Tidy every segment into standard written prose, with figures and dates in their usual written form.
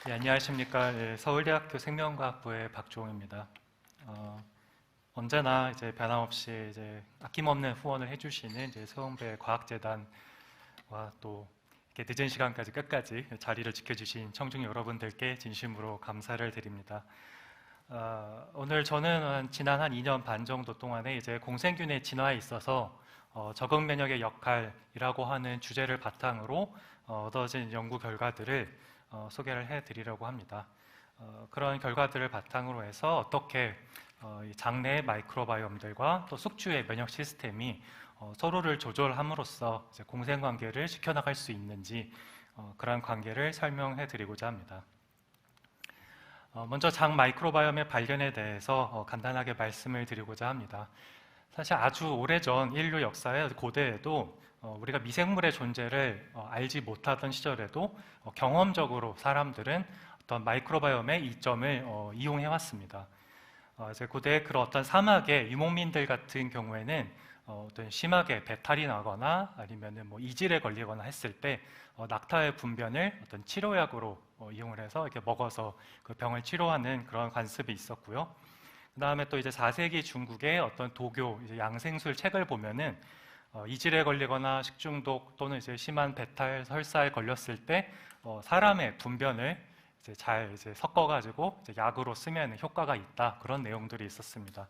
네, 안녕하십니까. 서울대학교 생명과학부의 박주홍입니다. 언제나 변함없이 아낌없는 후원을 해주시는 서울대 과학재단과 또 이렇게 늦은 시간까지 끝까지 자리를 지켜주신 청중 여러분들께 진심으로 감사를 드립니다. 오늘 저는 지난 한 2년 반 정도 동안에 공생균의 진화에 있어서 적응 면역의 역할이라고 하는 주제를 바탕으로 얻어진 연구 결과들을 소개를 해드리려고 합니다. 그런 결과들을 바탕으로 해서 어떻게 이 장내의 마이크로바이옴들과 또 숙주의 면역 시스템이 서로를 조절함으로써 공생관계를 지켜나갈 수 있는지 그런 관계를 설명해 드리고자 합니다. 먼저 장 마이크로바이옴의 발견에 대해서 간단하게 말씀을 드리고자 합니다. 사실 아주 오래전 인류 역사의 고대에도 우리가 미생물의 존재를 알지 못하던 시절에도 경험적으로 사람들은 어떤 마이크로바이옴의 이점을 이용해 왔습니다. 이제 고대 그런 어떤 사막의 유목민들 같은 경우에는 어떤 심하게 배탈이 나거나 아니면은 뭐 이질에 걸리거나 했을 때 낙타의 분변을 어떤 치료약으로 이용을 해서 이렇게 먹어서 그 병을 치료하는 그런 관습이 있었고요. 그 다음에 또 이제 4세기 중국의 어떤 도교 양생술 책을 보면은 이질에 걸리거나 식중독 또는 심한 배탈 설사에 걸렸을 때 사람의 분변을 잘 섞어가지고 약으로 쓰면 효과가 있다, 그런 내용들이 있었습니다.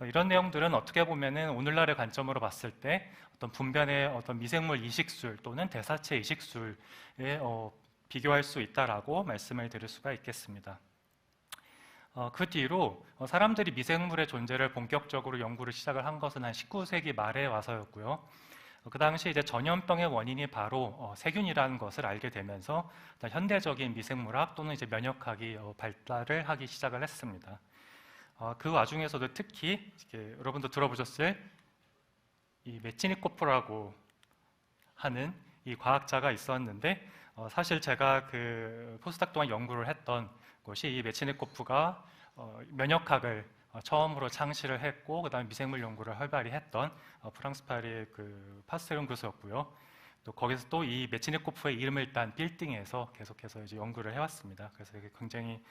이런 내용들은 어떻게 보면은 오늘날의 관점으로 봤을 때 어떤 분변의 어떤 미생물 이식술 또는 대사체 이식술에 비교할 수 있다라고 말씀을 드릴 수가 있겠습니다. 그 뒤로 사람들이 미생물의 존재를 본격적으로 연구를 시작을 한 것은 한 19세기 말에 와서였고요. 그 당시 전염병의 원인이 바로 세균이라는 것을 알게 되면서 현대적인 미생물학 또는 면역학이 발달을 하기 시작을 했습니다. 그 와중에서도 특히 여러분도 들어보셨을 이 메치니코프라고 하는 이 과학자가 있었는데, 사실 제가 그 포스닥 동안 연구를 했던 곳이 이 메치니코프가 면역학을 처음으로 창시를 했고, 그 다음에 미생물 연구를 활발히 했던 프랑스 파리의 그 파스테르 교수였고요. 또 거기서 또 이 메치니코프의 이름을 딴 빌딩에서 계속해서 연구를 해왔습니다. 그래서 굉장히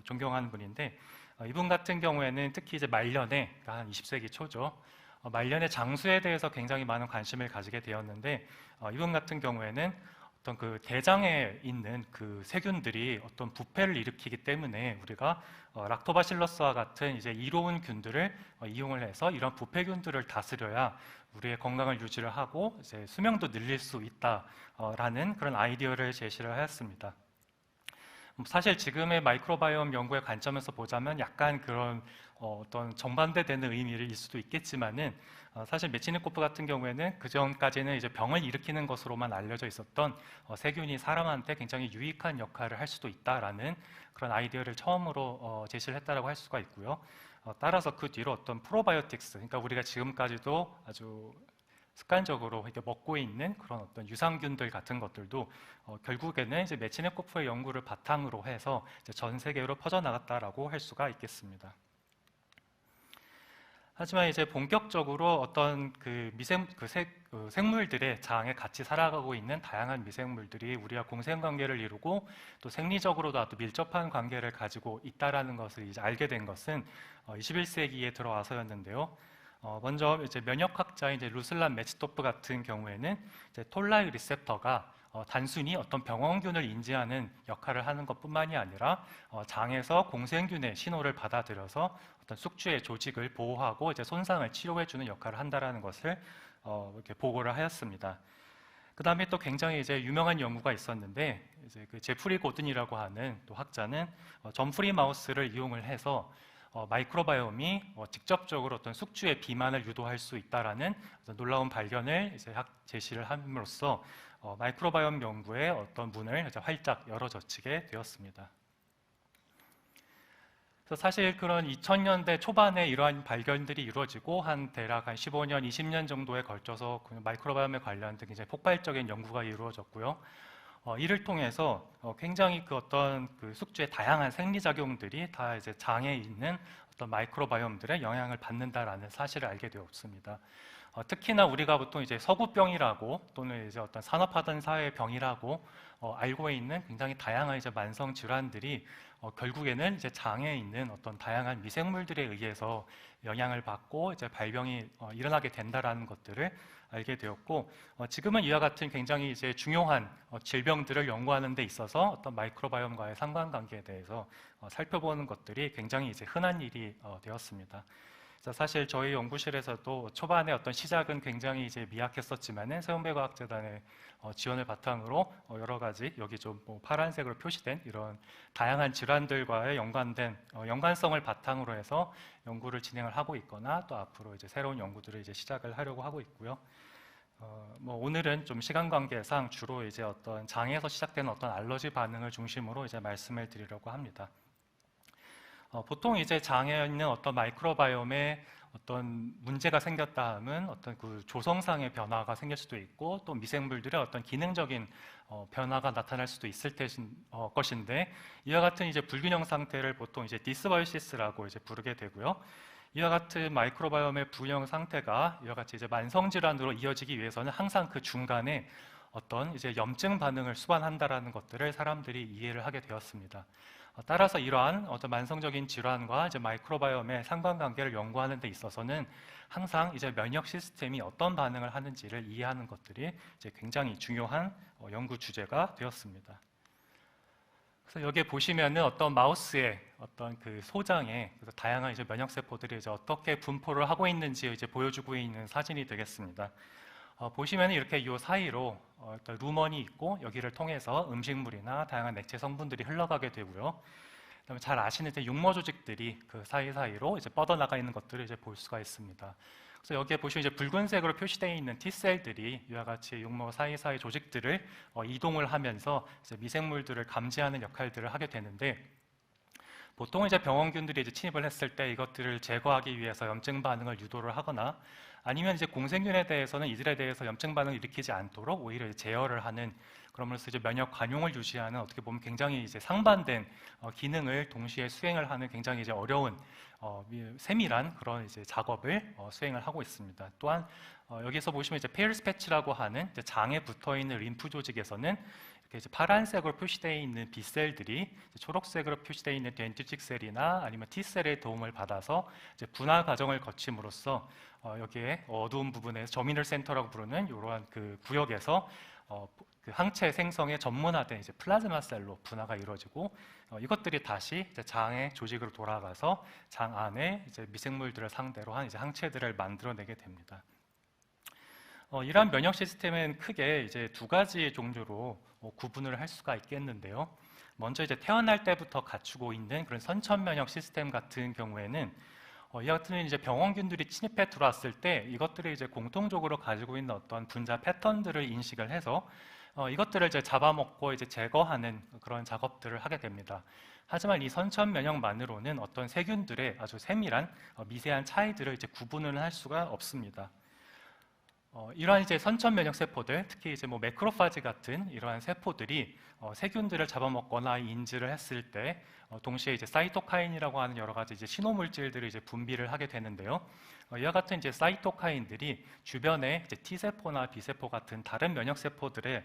존경하는 분인데, 이분 같은 경우에는 특히 말년에, 그러니까 한 20세기 초죠. 말년의 장수에 대해서 굉장히 많은 관심을 가지게 되었는데, 이분 같은 경우에는 어떤 그 대장에 있는 그 세균들이 어떤 부패를 일으키기 때문에 우리가 락토바실러스와 같은 이로운 균들을 이용을 해서 이런 부패균들을 다스려야 우리의 건강을 유지를 하고 수명도 늘릴 수 있다라는 그런 아이디어를 제시를 하였습니다. 사실 지금의 마이크로바이옴 연구의 관점에서 보자면 약간 그런 어떤 정반대되는 의미일 수도 있겠지만은, 사실 메치니코프 같은 경우에는 그 전까지는 병을 일으키는 것으로만 알려져 있었던 세균이 사람한테 굉장히 유익한 역할을 할 수도 있다라는 그런 아이디어를 처음으로 제시를 했다라고 할 수가 있고요. 따라서 그 뒤로 어떤 프로바이오틱스, 그러니까 우리가 지금까지도 아주 습관적으로 이렇게 먹고 있는 그런 어떤 유산균들 같은 것들도 결국에는 메치네코프의 연구를 바탕으로 해서 전 세계로 퍼져나갔다라고 할 수가 있겠습니다. 하지만 본격적으로 어떤 그 생물들의 장에 같이 살아가고 있는 다양한 미생물들이 우리와 공생관계를 이루고 또 생리적으로도 아주 밀접한 관계를 가지고 있다라는 것을 알게 된 것은 21세기에 들어와서였는데요. 먼저 면역학자인 루슬란 메치토프 같은 경우에는 톨라이 리셉터가 단순히 어떤 병원균을 인지하는 역할을 하는 것뿐만이 아니라 장에서 공생균의 신호를 받아들여서 어떤 숙주의 조직을 보호하고 손상을 치료해주는 역할을 한다라는 것을 이렇게 보고를 하였습니다. 그 다음에 또 굉장히 유명한 연구가 있었는데, 그 제프리 고든이라고 하는 또 학자는 점프리 마우스를 이용을 해서 마이크로바이옴이 직접적으로 어떤 숙주의 비만을 유도할 수 있다라는 놀라운 발견을 제시를 함으로써 마이크로바이옴 연구의 어떤 문을 활짝 열어젖히게 되었습니다. 그래서 사실 그런 2000년대 초반에 이러한 발견들이 이루어지고 대략 한 15년, 20년 정도에 걸쳐서 마이크로바이옴에 관련된 굉장히 폭발적인 연구가 이루어졌고요. 이를 통해서 굉장히 그 어떤 그 숙주의 다양한 생리작용들이 다 장에 있는 어떤 마이크로바이옴들의 영향을 받는다라는 사실을 알게 되었습니다. 특히나 우리가 보통 이제 서구병이라고 또는 이제 어떤 산업화된 사회의 병이라고 알고 있는 굉장히 다양한 이제 만성 질환들이 결국에는 이제 장에 있는 어떤 다양한 미생물들에 의해서 영향을 받고 이제 발병이 일어나게 된다라는 것들을 알게 되었고, 지금은 이와 같은 굉장히 이제 중요한 질병들을 연구하는 데 있어서 어떤 마이크로바이옴과의 상관관계에 대해서 살펴보는 것들이 굉장히 이제 흔한 일이 되었습니다. 사실 저희 연구실에서도 초반에 어떤 시작은 굉장히 이제 미약했었지만은 세운배과학재단의 지원을 바탕으로 여러 가지 여기 좀 뭐 파란색으로 표시된 이런 다양한 질환들과의 연관된 연관성을 바탕으로 해서 연구를 진행을 하고 있거나 또 앞으로 이제 새로운 연구들을 이제 시작을 하려고 하고 있고요. 뭐 오늘은 좀 시간 관계상 주로 이제 어떤 장에서 시작되는 어떤 알러지 반응을 중심으로 이제 말씀을 드리려고 합니다. 보통 이제 장에 있는 어떤 마이크로바이옴에 어떤 문제가 생겼다 하면 어떤 그 조성상의 변화가 생길 수도 있고 또 미생물들의 어떤 기능적인 변화가 나타날 수도 있을 것인데, 이와 같은 이제 불균형 상태를 보통 이제 디스바이오시스라고 이제 부르게 되고요. 이와 같은 마이크로바이옴의 불균형 상태가 이와 같이 이제 만성 질환으로 이어지기 위해서는 항상 그 중간에 어떤 이제 염증 반응을 수반한다라는 것들을 사람들이 이해를 하게 되었습니다. 따라서 이러한 어떤 만성적인 질환과 이제 마이크로바이옴의 상관관계를 연구하는 데 있어서는 항상 이제 면역 시스템이 어떤 반응을 하는지를 이해하는 것들이 이제 굉장히 중요한 연구 주제가 되었습니다. 그래서 여기에 보시면은 어떤 마우스의 어떤 그 소장에 다양한 이제 면역 세포들이 이제 어떻게 분포를 하고 있는지 이제 보여주고 있는 사진이 되겠습니다. 보시면 이렇게 이 사이로 루먼이 있고 여기를 통해서 음식물이나 다양한 액체 성분들이 흘러가게 되고요. 그다음에 잘 아시는 이제 육모 조직들이 그 사이사이로 이제 뻗어나가 있는 것들을 이제 볼 수가 있습니다. 그래서 여기에 보시면 이제 붉은색으로 표시되어 있는 T셀들이 이와 같이 육모 사이사이 조직들을 이동을 하면서 이제 미생물들을 감지하는 역할들을 하게 되는데, 보통 이제 병원균들이 이제 침입을 했을 때 이것들을 제거하기 위해서 염증 반응을 유도를 하거나 아니면 이제 공생균에 대해서는 이들에 대해서 염증 반응을 일으키지 않도록 오히려 제어를 하는, 그러면서 이제 면역 관용을 유지하는 어떻게 보면 굉장히 이제 상반된 기능을 동시에 수행을 하는 굉장히 이제 어려운 세밀한 그런 이제 작업을 수행을 하고 있습니다. 또한 여기서 보시면 이제 페일스 패치라고 하는 이제 장에 붙어 있는 림프 조직에서는 이렇게 이제 파란색으로 표시되어 있는 B셀들이 초록색으로 표시되어 있는 dendritic 셀이나 아니면 T셀의 도움을 받아서 이제 분화 과정을 거침으로써 여기에 어두운 부분에 저미널 센터라고 부르는 이러한 그 구역에서 그 항체 생성에 전문화된 이제 플라즈마 셀로 분화가 이루어지고 이것들이 다시 이제 장의 조직으로 돌아가서 장 안에 이제 미생물들을 상대로 한 이제 항체들을 만들어내게 됩니다. 이러한 면역 시스템은 크게 이제 두 가지 종류로 구분을 할 수가 있겠는데요. 먼저 이제 태어날 때부터 갖추고 있는 그런 선천 면역 시스템 같은 경우에는 이 같은 이제 병원균들이 침입해 들어왔을 때 이것들이 이제 공통적으로 가지고 있는 어떤 분자 패턴들을 인식을 해서 이것들을 이제 잡아먹고 이제 제거하는 그런 작업들을 하게 됩니다. 하지만 이 선천 면역만으로는 어떤 세균들의 아주 세밀한 미세한 차이들을 이제 구분을 할 수가 없습니다. 이러한 이제 선천 면역 세포들, 특히 이제 뭐 매크로파지 같은 이러한 세포들이 세균들을 잡아먹거나 인지를 했을 때 동시에 이제 사이토카인이라고 하는 여러 가지 이제 신호 물질들을 이제 분비를 하게 되는데요. 이와 같은 이제 사이토카인들이 주변에 이제 T 세포나 B 세포 같은 다른 면역 세포들의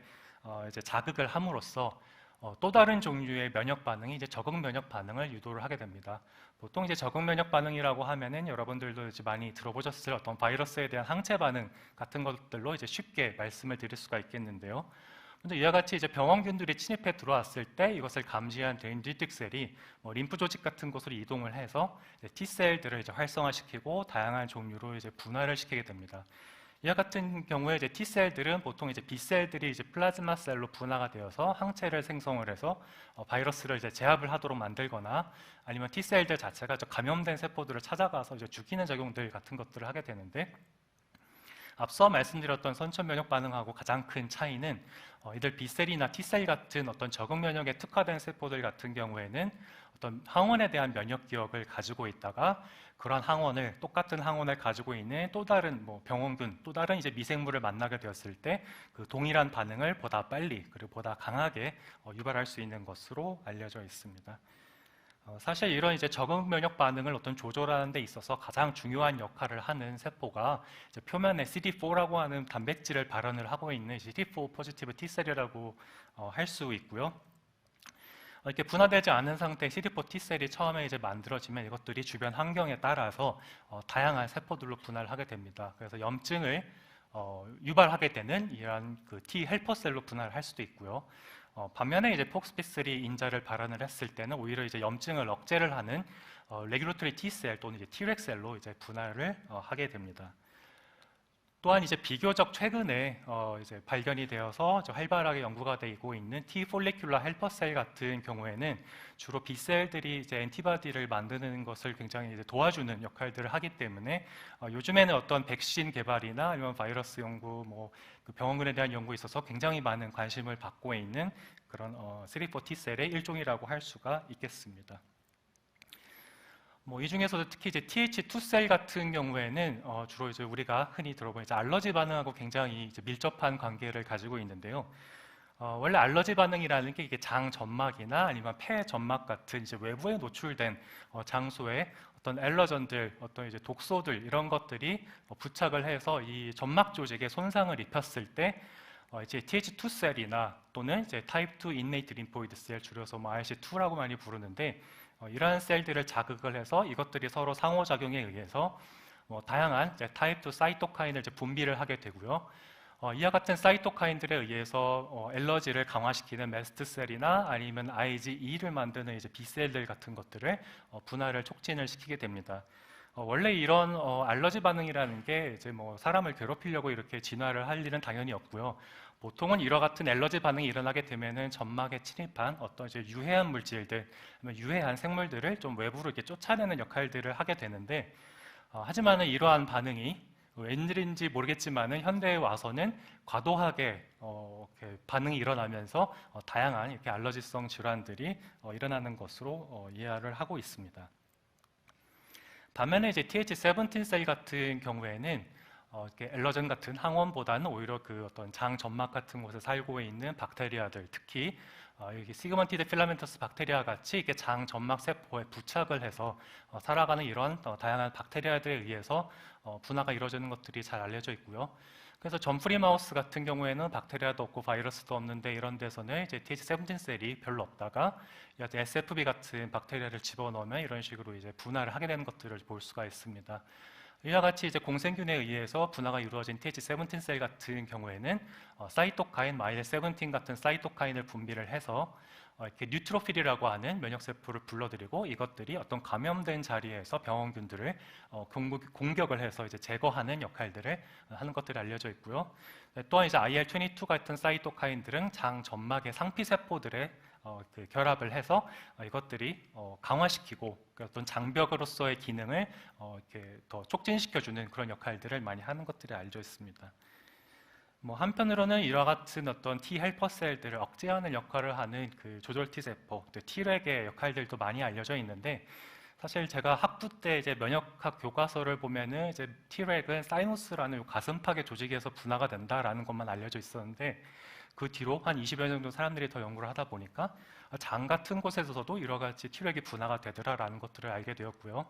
이제 자극을 함으로써 또 다른 종류의 면역 반응이 이제 적응 면역 반응을 유도를 하게 됩니다. 보통 이제 적응 면역 반응이라고 하면은 여러분들도 이제 많이 들어보셨을 어떤 바이러스에 대한 항체 반응 같은 것들로 이제 쉽게 말씀을 드릴 수가 있겠는데요. 근데 이와 같이 이제 병원균들이 침입해 들어왔을 때 이것을 감지한 dendritic 셀이 림프 조직 같은 곳으로 이동을 해서 T셀들을 이제 활성화시키고 다양한 종류로 이제 분화를 시키게 됩니다. 이와 같은 경우에 이제 T셀들은 보통 이제 B셀들이 이제 플라즈마 셀로 분화가 되어서 항체를 생성을 해서 바이러스를 이제 제압을 하도록 만들거나 아니면 T셀들 자체가 감염된 세포들을 찾아가서 이제 죽이는 작용들 같은 것들을 하게 되는데, 앞서 말씀드렸던 선천 면역 반응하고 가장 큰 차이는 이들 B셀이나 T셀 같은 어떤 적응 면역에 특화된 세포들 같은 경우에는 어떤 항원에 대한 면역 기억을 가지고 있다가 그런 항원을 똑같은 항원을 가지고 있는 또 다른 뭐 병원균, 또 다른 이제 미생물을 만나게 되었을 때 그 동일한 반응을 보다 빨리 그리고 보다 강하게 유발할 수 있는 것으로 알려져 있습니다. 사실 이런 이제 적응 면역 반응을 어떤 조절하는 데 있어서 가장 중요한 역할을 하는 세포가 이제 표면에 CD4라고 하는 단백질을 발현을 하고 있는 CD4 포지티브 T셀이라고 할 수 있고요. 이렇게 분화되지 않은 상태의 CD4 T셀이 처음에 이제 만들어지면 이것들이 주변 환경에 따라서 다양한 세포들로 분할을 하게 됩니다. 그래서 염증을 유발하게 되는 이러한 그 T 헬퍼셀로 분할을 할 수도 있고요. 반면에 이제 폭스피3 인자를 발현을 했을 때는 오히려 이제 염증을 억제를 하는 레귤러토리 T셀 또는 이제 Treg셀로 이제 분할을 하게 됩니다. 또한 이제 비교적 최근에 이제 발견이 되어서 활발하게 연구가 되고 있는 T 폴리큘러 헬퍼셀 같은 경우에는 주로 B셀들이 이제 엔티바디를 만드는 것을 굉장히 이제 도와주는 역할들을 하기 때문에 요즘에는 어떤 백신 개발이나 아니면 바이러스 연구, 그 병원군에 대한 연구에 있어서 굉장히 많은 관심을 받고 있는 그런 CD4 T셀의 일종이라고 할 수가 있겠습니다. 이 중에서도 특히 이제 TH2셀 같은 경우에는 주로 이제 우리가 흔히 들어보는 이제 알러지 반응하고 굉장히 이제 밀접한 관계를 가지고 있는데요. 원래 알러지 반응이라는 게 이게 장 점막이나 아니면 폐 점막 같은 이제 외부에 노출된 장소에 어떤 알러전들, 어떤 이제 독소들 이런 것들이 부착을 해서 이 점막 조직에 손상을 입혔을 때 이제 TH2셀이나 또는 이제 타입 2 innate lymphoid 셀 줄여서 IC2라고 많이 부르는데 이러한 셀들을 자극을 해서 이것들이 서로 상호작용에 의해서 다양한 타입 2 사이토카인을 이제 분비를 하게 되고요. 이와 같은 사이토카인들에 의해서 알러지를 강화시키는 매스트셀이나 아니면 IgE를 만드는 이제 B셀들 같은 것들을 분할을 촉진을 시키게 됩니다. 원래 이런 알러지 반응이라는 게 이제 사람을 괴롭히려고 이렇게 진화를 할 일은 당연히 없고요. 보통은 이와 같은 알러지 반응이 일어나게 되면은 점막에 침입한 어떤 이제 유해한 물질들, 유해한 생물들을 좀 외부로 이렇게 쫓아내는 역할들을 하게 되는데, 하지만은 이러한 반응이 웬일인지 모르겠지만은 현대에 와서는 과도하게 이렇게 반응이 일어나면서 다양한 이렇게 알러지성 질환들이 일어나는 것으로 이해를 하고 있습니다. 반면에 이제 TH17셀 같은 경우에는 이렇게 알러전 같은 항원보다는 오히려 그 어떤 장 점막 같은 곳에 살고 있는 박테리아들, 특히 여기 시그먼티드 필라멘터스 박테리아 같이 이렇게 장 점막 세포에 부착을 해서 살아가는 이런 다양한 박테리아들에 의해서 분화가 이루어지는 것들이 잘 알려져 있고요. 그래서 점프리 마우스 같은 경우에는 박테리아도 없고 바이러스도 없는데 이런 데서는 이제 TH17셀이 별로 없다가 SFB 같은 박테리아를 집어넣으면 이런 식으로 이제 분화를 하게 되는 것들을 볼 수가 있습니다. 이와 같이 이제 공생균에 의해서 분화가 이루어진 TH17셀 같은 경우에는 사이토카인, 마일17 같은 사이토카인을 분비를 해서 이렇게 뉴트로필이라고 하는 면역세포를 불러들이고 이것들이 어떤 감염된 자리에서 병원균들을 공격을 해서 이제 제거하는 역할들을 하는 것들이 알려져 있고요. 또한 이제 IL-22 같은 사이토카인들은 장 점막의 상피세포들의 그 결합을 해서 이것들이 강화시키고 어떤 장벽으로서의 기능을 이렇게 더 촉진시켜주는 그런 역할들을 많이 하는 것들이 알려져 있습니다. 한편으로는 이와 같은 어떤 T 헬퍼 셀들을 억제하는 역할을 하는 그 조절 T 세포, Treg의 역할들도 많이 알려져 있는데 사실 제가 학부 때 이제 면역학 교과서를 보면은 이제 Treg은 사이노스라는 가슴팍의 조직에서 분화가 된다라는 것만 알려져 있었는데 그 뒤로 한 20여 년 정도 사람들이 더 연구를 하다 보니까 장 같은 곳에서도 여러 가지 Treg이 분화가 되더라라는 것들을 알게 되었고요.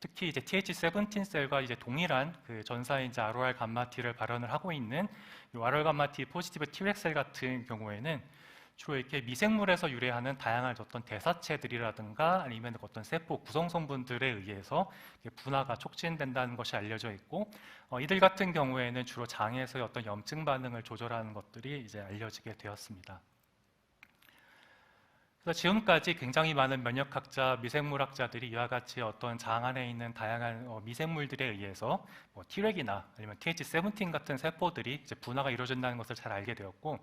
특히 이제 TH17셀과 이제 동일한 그 전사인 이제 ROR 감마 T를 발현을 하고 있는 이 ROR 감마 T 포지티브 Treg셀 같은 경우에는 주로 이렇게 미생물에서 유래하는 다양한 어떤 대사체들이라든가 아니면 어떤 세포 구성 성분들에 의해서 분화가 촉진된다는 것이 알려져 있고 이들 같은 경우에는 주로 장에서의 어떤 염증 반응을 조절하는 것들이 이제 알려지게 되었습니다. 그래서 지금까지 굉장히 많은 면역학자, 미생물학자들이 이와 같이 어떤 장 안에 있는 다양한 미생물들에 의해서 Treg이나 아니면 TH17 같은 세포들이 이제 분화가 이루어진다는 것을 잘 알게 되었고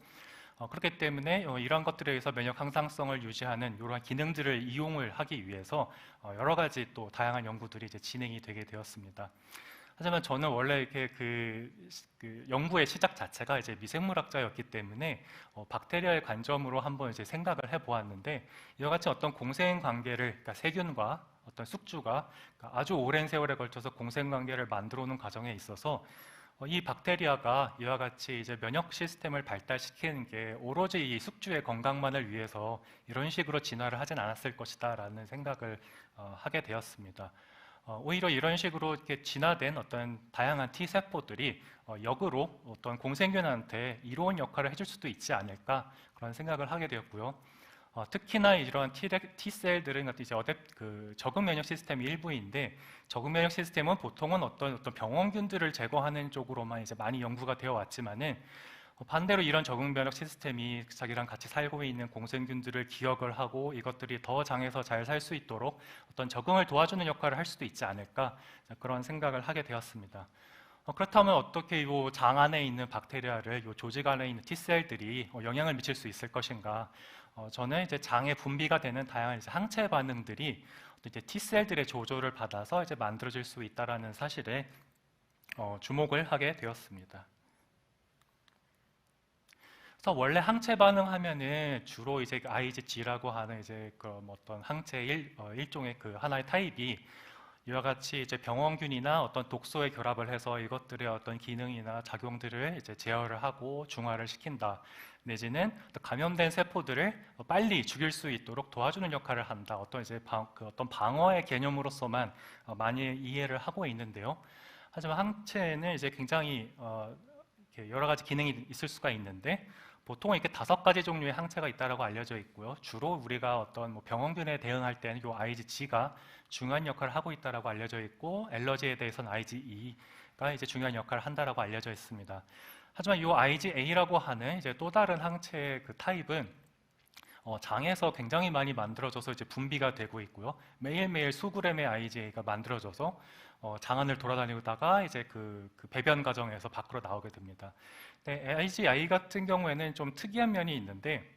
그렇기 때문에 이러한 것들에 의해서 면역 항상성을 유지하는 이러한 기능들을 이용을 하기 위해서 여러 가지 또 다양한 연구들이 이제 진행이 되게 되었습니다. 하지만 저는 원래 이렇게 그 연구의 시작 자체가 이제 미생물학자였기 때문에 박테리아의 관점으로 한번 이제 생각을 해보았는데 이와 같이 어떤 공생 관계를 그러니까 세균과 어떤 숙주가 아주 오랜 세월에 걸쳐서 공생 관계를 만들어 오는 과정에 있어서 이 박테리아가 이와 같이 이제 면역 시스템을 발달시키는 게 오로지 이 숙주의 건강만을 위해서 이런 식으로 진화를 하진 않았을 것이다라는 생각을 하게 되었습니다. 오히려 이런 식으로 이렇게 진화된 어떤 다양한 T 세포들이 역으로 어떤 공생균한테 이로운 역할을 해줄 수도 있지 않을까 그런 생각을 하게 되었고요. 특히나 이런 T셀들은 이제 적응 면역 시스템 일부인데, 적응 면역 시스템은 보통은 어떤 병원균들을 제거하는 쪽으로만 이제 많이 연구가 되어 왔지만은, 반대로 이런 적응 면역 시스템이 자기랑 같이 살고 있는 공생균들을 기억을 하고 이것들이 더 장에서 잘 살 수 있도록 어떤 적응을 도와주는 역할을 할 수도 있지 않을까, 그런 생각을 하게 되었습니다. 그렇다면 어떻게 이 장 안에 있는 박테리아를 이 조직 안에 있는 T셀들이 영향을 미칠 수 있을 것인가? 저는 이제 장에 분비가 되는 다양한 이제 항체 반응들이 이제 T셀들의 조절을 받아서 이제 만들어질 수 있다라는 사실에 주목을 하게 되었습니다. 그래서 원래 항체 반응하면은 주로 이제 IgG라고 하는 이제 어떤 항체 일종의 그 하나의 타입이 이와 같이 이제 병원균이나 어떤 독소에 결합을 해서 이것들의 어떤 기능이나 작용들을 이제 제어를 하고 중화를 시킨다. 내지는 감염된 세포들을 빨리 죽일 수 있도록 도와주는 역할을 한다. 어떤 이제 어떤 방어의 개념으로서만 많이 이해를 하고 있는데요. 하지만 항체는 이제 굉장히 이렇게 여러 가지 기능이 있을 수가 있는데, 보통 이렇게 5가지 종류의 항체가 있다라고 알려져 있고요. 주로 우리가 어떤 병원균에 대응할 때는 이 IgG가 중요한 역할을 하고 있다라고 알려져 있고, 알러지에 대해서는 IgE가 이제 중요한 역할을 한다라고 알려져 있습니다. 하지만 이 IgA라고 하는 이제 또 다른 항체의 그 타입은 장에서 굉장히 많이 만들어져서 이제 분비가 되고 있고요. 매일매일 수그램의 IgA가 만들어져서 장 안을 돌아다니다가 이제 그 배변 과정에서 밖으로 나오게 됩니다. IgI 같은 경우에는 좀 특이한 면이 있는데,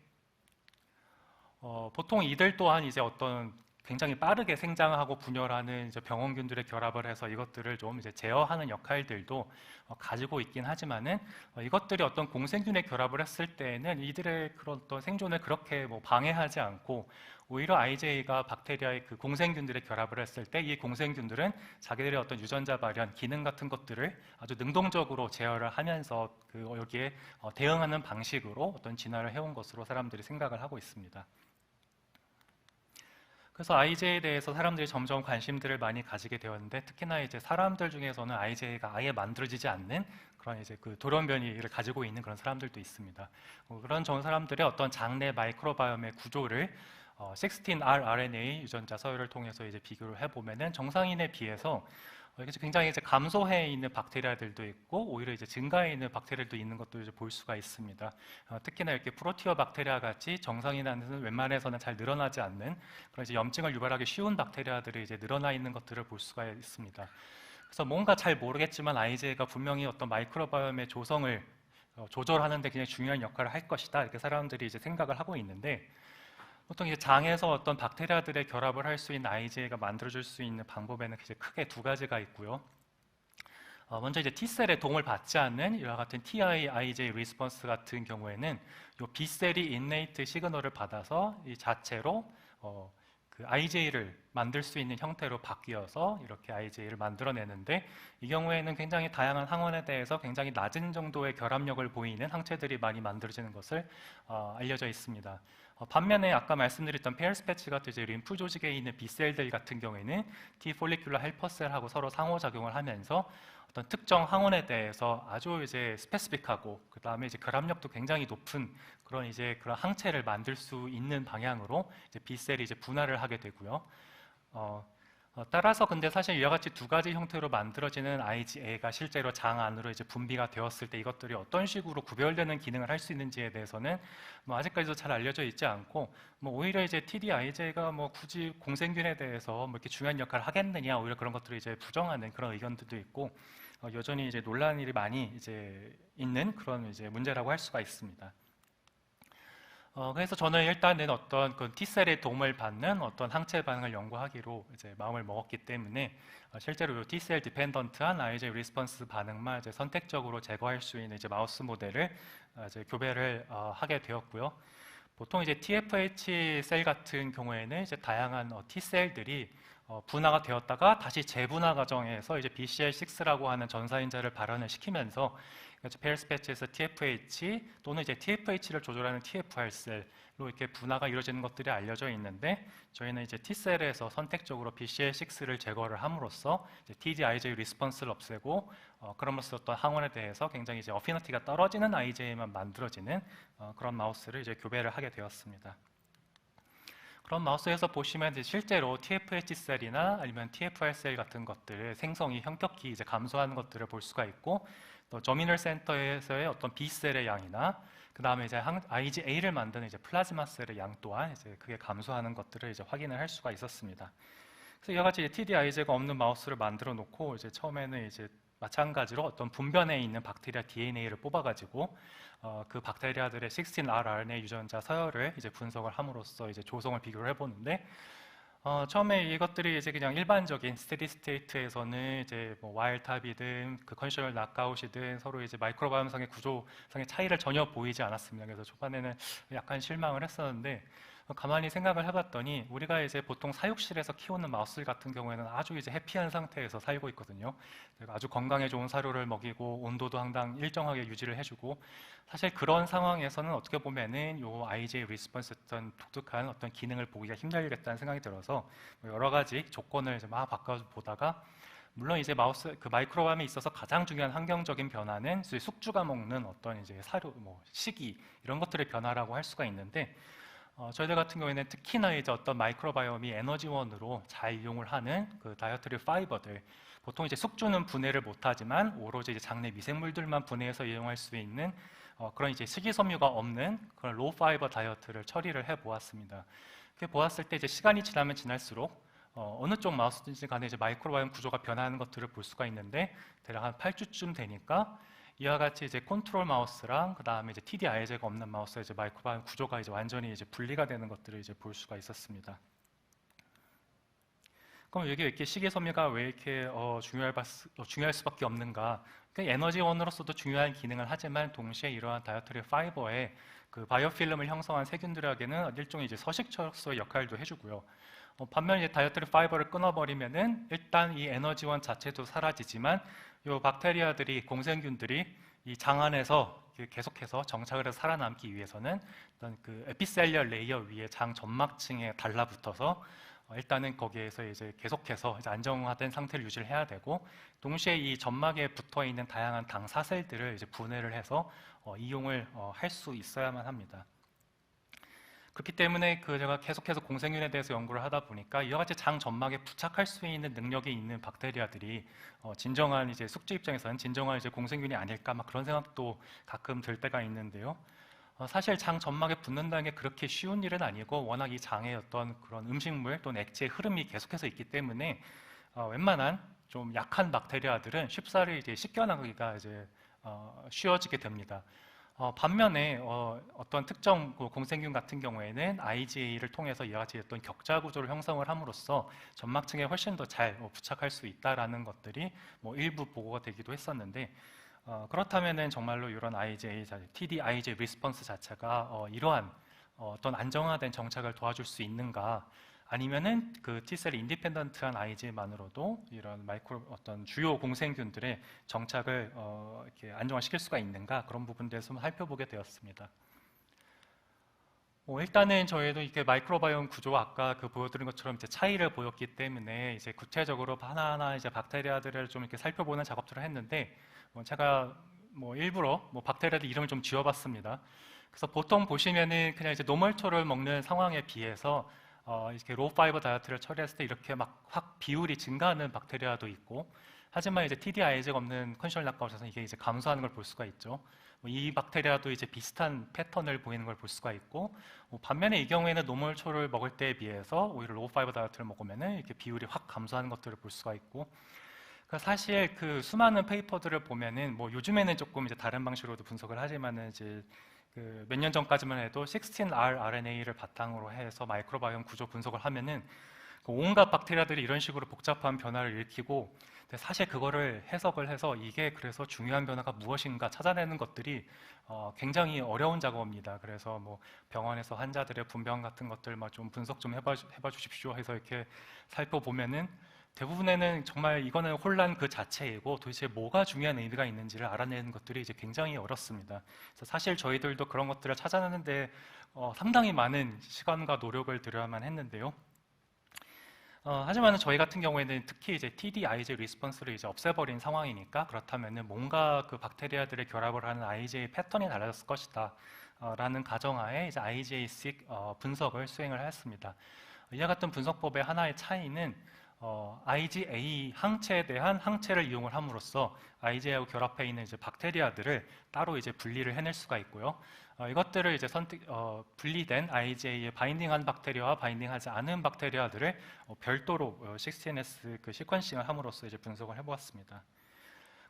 보통 이들 또한 이제 어떤 굉장히 빠르게 생장하고 분열하는 이제 병원균들의 결합을 해서 이것들을 좀 이제 제어하는 역할들도 가지고 있긴 하지만은, 이것들이 어떤 공생균에 결합을 했을 때에는 이들의 그런 어떤 생존을 그렇게 뭐 방해하지 않고, 오히려 IgA가 박테리아의 그 공생균들의 결합을 했을 때 이 공생균들은 자기들의 어떤 유전자 발현, 기능 같은 것들을 아주 능동적으로 제어를 하면서 여기에 대응하는 방식으로 어떤 진화를 해온 것으로 사람들이 생각을 하고 있습니다. 그래서 IgA에 대해서 사람들이 점점 관심들을 많이 가지게 되었는데, 특히나 이제 사람들 중에서는 IgA가 아예 만들어지지 않는 그런 이제 그 돌연변이를 가지고 있는 그런 사람들도 있습니다. 그런 사람들의 어떤 장내 마이크로바이옴의 구조를 16rRNA 유전자 서열을 통해서 이제 비교를 해보면은 정상인에 비해서 굉장히 이제 감소해 있는 박테리아들도 있고, 오히려 이제 증가해 있는 박테리아들도 있는 것도 이제 볼 수가 있습니다. 특히나 이렇게 프로티오 박테리아 같이 정상인한테는 웬만해서는 잘 늘어나지 않는 그런 이제 염증을 유발하기 쉬운 박테리아들이 이제 늘어나 있는 것들을 볼 수가 있습니다. 그래서 뭔가 잘 모르겠지만 IgA가 분명히 어떤 마이크로바이옴의 조성을 조절하는 데 굉장히 중요한 역할을 할 것이다, 이렇게 사람들이 이제 생각을 하고 있는데, 보통 이제 장에서 어떤 박테리아들의 결합을 할 수 있는 IgA가 만들어줄 수 있는 방법에는 이제 크게 2가지가 있고요. 먼저 이제 T셀의 도움을 받지 않는 이와 같은 TI-IgA 리스폰스 같은 경우에는 이 B셀이 인네이트 시그널을 받아서 이 자체로 그 IgA를 만들 수 있는 형태로 바뀌어서 이렇게 IgA를 만들어내는데, 이 경우에는 굉장히 다양한 항원에 대해서 굉장히 낮은 정도의 결합력을 보이는 항체들이 많이 만들어지는 것을 알려져 있습니다. 반면에 아까 말씀드렸던 페어스 패치 같은 이제 림프 조직에 있는 B셀들 같은 경우에는 T 폴리큘러 헬퍼셀하고 서로 상호작용을 하면서 어떤 특정 항원에 대해서 아주 이제 스페시픽하고, 그 다음에 이제 결합력도 굉장히 높은 그런 이제 그런 항체를 만들 수 있는 방향으로 이제 B셀이 이제 분할을 하게 되고요. 따라서 근데 사실 이와 같이 2가지 형태로 만들어지는 IgA가 실제로 장 안으로 이제 분비가 되었을 때 이것들이 어떤 식으로 구별되는 기능을 할 수 있는지에 대해서는 뭐 아직까지도 잘 알려져 있지 않고, 뭐 오히려 이제 TD-IgA가 뭐 굳이 공생균에 대해서 뭐 이렇게 중요한 역할을 하겠느냐, 오히려 그런 것들을 이제 부정하는 그런 의견들도 있고, 여전히 이제 논란이 많이 이제 있는 그런 이제 문제라고 할 수가 있습니다. 그래서 저는 일단은 어떤 그 T셀의 도움을 받는 어떤 항체 반응을 연구하기로 이제 마음을 먹었기 때문에, 실제로 이 T셀 디펜던트한 IgA 리스폰스 반응만 이제 선택적으로 제거할 수 있는 이제 마우스 모델을 이제 교배를 하게 되었고요. 보통 이제 TFH 셀 같은 경우에는 이제 다양한 T셀들이 분화가 되었다가 다시 재분화 과정에서 이제 BCL6라고 하는 전사인자를 발현을 시키면서 페일스 패치에서 TFH 또는 이제 TFH를 조절하는 TFR 셀로 이렇게 분화가 이루어지는 것들이 알려져 있는데, 저희는 이제 T셀에서 선택적으로 BCL6를 제거를 함으로써 이제 TD-IJ 리스폰스를 없애고 그럼으로써 어떤 항원에 대해서 굉장히 이제 어피니티가 떨어지는 IJ만 만들어지는 그런 마우스를 이제 교배를 하게 되었습니다. 그런 마우스에서 보시면 이제 실제로 TFH 셀이나 아니면 TFR 셀 같은 것들의 생성이 현격히 이제 감소하는 것들을 볼 수가 있고, 또 저미널 센터에서의 어떤 B 셀의 양이나 그 다음에 이제 IgA를 만드는 이제 플라즈마 셀의 양 또한 이제 크게 감소하는 것들을 이제 확인을 할 수가 있었습니다. 그래서 이와 같이 TD-IJ가 없는 마우스를 만들어 놓고 이제 처음에는 이제 마찬가지로 어떤 분변에 있는 박테리아 DNA를 뽑아가지고 그 박테리아들의 16R RNA 유전자 서열을 이제 분석을 함으로써 이제 조성을 비교를 해보는데, 처음에 이것들이 이제 그냥 일반적인 스테디 스테이트에서는 이제 뭐 와일드탑이든 그 컨디셔널 낙아웃이든 서로 이제 마이크로바이옴상의 구조상의 차이를 전혀 보이지 않았습니다. 그래서 초반에는 약간 실망을 했었는데, 가만히 생각을 해봤더니 우리가 이제 보통 사육실에서 키우는 마우스 같은 경우에는 아주 이제 해피한 상태에서 살고 있거든요. 아주 건강에 좋은 사료를 먹이고 온도도 항상 일정하게 유지를 해주고, 사실 그런 상황에서는 어떻게 보면은 요 IJ 리스폰스 어떤 독특한 어떤 기능을 보기가 힘들겠다는 생각이 들어서 여러 가지 조건을 이제 막 바꿔 보다가, 물론 이제 마우스 그 마이크로밤에 있어서 가장 중요한 환경적인 변화는 숙주가 먹는 어떤 이제 사료, 뭐 식이 이런 것들의 변화라고 할 수가 있는데, 저희들 같은 경우에는 특히나 이제 어떤 마이크로바이옴이 에너지원으로 잘 이용을 하는 그 다이어트리 파이버들, 보통 이제 숙주는 분해를 못하지만 오로지 이제 장내 미생물들만 분해해서 이용할 수 있는 그런 이제 식이섬유가 없는 그런 로우 파이버 다이어트를 처리를 해 보았습니다. 그렇게 보았을 때 이제 시간이 지나면 지날수록 어느 쪽 마우스든지 간에 이제 마이크로바이옴 구조가 변하는 것들을 볼 수가 있는데, 대략 한 8주쯤 되니까 이와 같이 이제 컨트롤 마우스랑 그 다음에 이제 TD-IJ가 없는 마우스의 이제 마이크로바이옴 구조가 이제 완전히 이제 분리가 되는 것들을 이제 볼 수가 있었습니다. 그럼 여기 이렇게 식이섬유가 왜 이렇게 중요할 수밖에 없는가? 그러니까 에너지원으로서도 중요한 기능을 하지만 동시에 이러한 다이어트리 파이버의 그 바이오필름을 형성한 세균들에게는 일종의 이제 서식처로서의 역할도 해주고요. 반면 이제 다이어트리 파이버를 끊어버리면은 일단 이 에너지원 자체도 사라지지만 이 박테리아들이, 공생균들이 이 장 안에서 계속해서 정착을 해서 살아남기 위해서는 어떤 그 에피셀리얼 레이어 위에 장 점막층에 달라붙어서 일단은 거기에서 이제 계속해서 이제 안정화된 상태를 유지를 해야 되고, 동시에 이 점막에 붙어 있는 다양한 당사셀들을 이제 분해를 해서 이용을 할 수 있어야만 합니다. 그렇기 때문에 제가 계속해서 공생균에 대해서 연구를 하다 보니까 이와 같이 장 점막에 부착할 수 있는 능력이 있는 박테리아들이 진정한 이제 숙주 입장에서는 진정한 이제 공생균이 아닐까 막 그런 생각도 가끔 들 때가 있는데요. 사실 장 점막에 붙는다는 게 그렇게 쉬운 일은 아니고, 워낙 이 장에 어떤 그런 음식물 또는 액체의 흐름이 계속해서 있기 때문에 웬만한 좀 약한 박테리아들은 쉽사리 이제 씻겨나가기가 이제 쉬워지게 됩니다. 반면에 어떤 특정 공생균 같은 경우에는 IgA를 통해서 이와 같이 어떤 격자 구조를 형성을 함으로써 점막층에 훨씬 더 잘 부착할 수 있다라는 것들이 뭐 일부 보고가 되기도 했었는데, 그렇다면은 정말로 이런 IgA, TD-IJ 리스폰스 자체가 이러한 어떤 안정화된 정착을 도와줄 수 있는가, 아니면은 그 T셀 인디펜던트한 Ig만으로도 이런 어떤 주요 공생균들의 정착을 이렇게 안정화시킬 수가 있는가, 그런 부분들에 서 살펴보게 되었습니다. 일단은 저희도 이렇게 마이크로바이옴 구조와 아까 보여드린 것처럼 이제 차이를 보였기 때문에 이제 구체적으로 하나하나 이제 박테리아들을 좀 이렇게 살펴보는 작업들을 했는데, 제가 일부러 박테리아들 이름을 좀 지어봤습니다. 그래서 보통 보시면은 그냥 이제 노멀초를 먹는 상황에 비해서 이렇게 로우 파이버 다이어트를 처리했을 때 이렇게 막 확 비율이 증가하는 박테리아도 있고, 하지만 이제 TD-IJ가 없는 컨디셔널 낙아웃에서는 이게 이제 감소하는 걸 볼 수가 있죠. 이 박테리아도 이제 비슷한 패턴을 보이는 걸 볼 수가 있고, 반면에 이 경우에는 노멀초를 먹을 때에 비해서 오히려 로우 파이버 다이어트를 먹으면은 이렇게 비율이 확 감소하는 것들을 볼 수가 있고, 사실 그 수많은 페이퍼들을 보면은 요즘에는 조금 이제 다른 방식으로도 분석을 하지만은 이제 몇 년 전까지만 해도 16R RNA를 바탕으로 해서 마이크로바이옴 구조 분석을 하면은 온갖 박테리아들이 이런 식으로 복잡한 변화를 일으키고, 근데 사실 그거를 해석을 해서 이게 그래서 중요한 변화가 무엇인가 찾아내는 것들이 굉장히 어려운 작업입니다. 그래서 뭐 병원에서 환자들의 분변 같은 것들 막 좀 분석 좀 해봐 주십시오 해서 이렇게 살펴보면은 대부분에는 정말 이거는 혼란 그 자체이고 도대체 뭐가 중요한 의미가 있는지를 알아내는 것들이 이제 굉장히 어렵습니다. 그래서 사실 저희들도 그런 것들을 찾아내는데 상당히 많은 시간과 노력을 들여야만 했는데요. 하지만 저희 같은 경우에는 특히 이제 TD-IJ 리스폰스를 이제 없애버린 상황이니까 그렇다면은 뭔가 그 박테리아들의 결합을 하는 IJ 패턴이 달라졌을 것이다 라는 가정하에 이제 IJ-seq 분석을 수행을 했습니다. 이와 같은 분석법의 하나의 차이는 IgA 항체에 대한 항체를 이용을 함으로써 IgA하고 결합해 있는 이제 박테리아들을 따로 이제 분리를 해낼 수가 있고요. 이것들을 이제 분리된 IgA에 바인딩한 박테리아와 바인딩하지 않은 박테리아들을 별도로 16S 그 시퀀싱을 함으로써 이제 분석을 해보았습니다.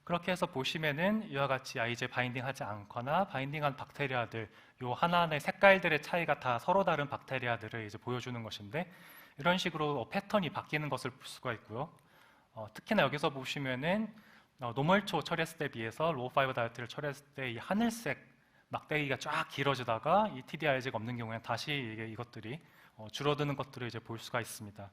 그렇게 해서 보시면은 이와 같이 IgA 바인딩하지 않거나 바인딩한 박테리아들, 요 하나하나의 색깔들의 차이가 다 서로 다른 박테리아들을 이제 보여주는 것인데, 이런 식으로 패턴이 바뀌는 것을 볼 수가 있고요. 특히나 여기서 보시면은 노멀초 처리했을 때 비해서 로우 파이버 다이어트를 처리했을 때 이 하늘색 막대기가 쫙 길어지다가 이 TD-IJ가 없는 경우에는 다시 이것들이 줄어드는 것들을 이제 볼 수가 있습니다.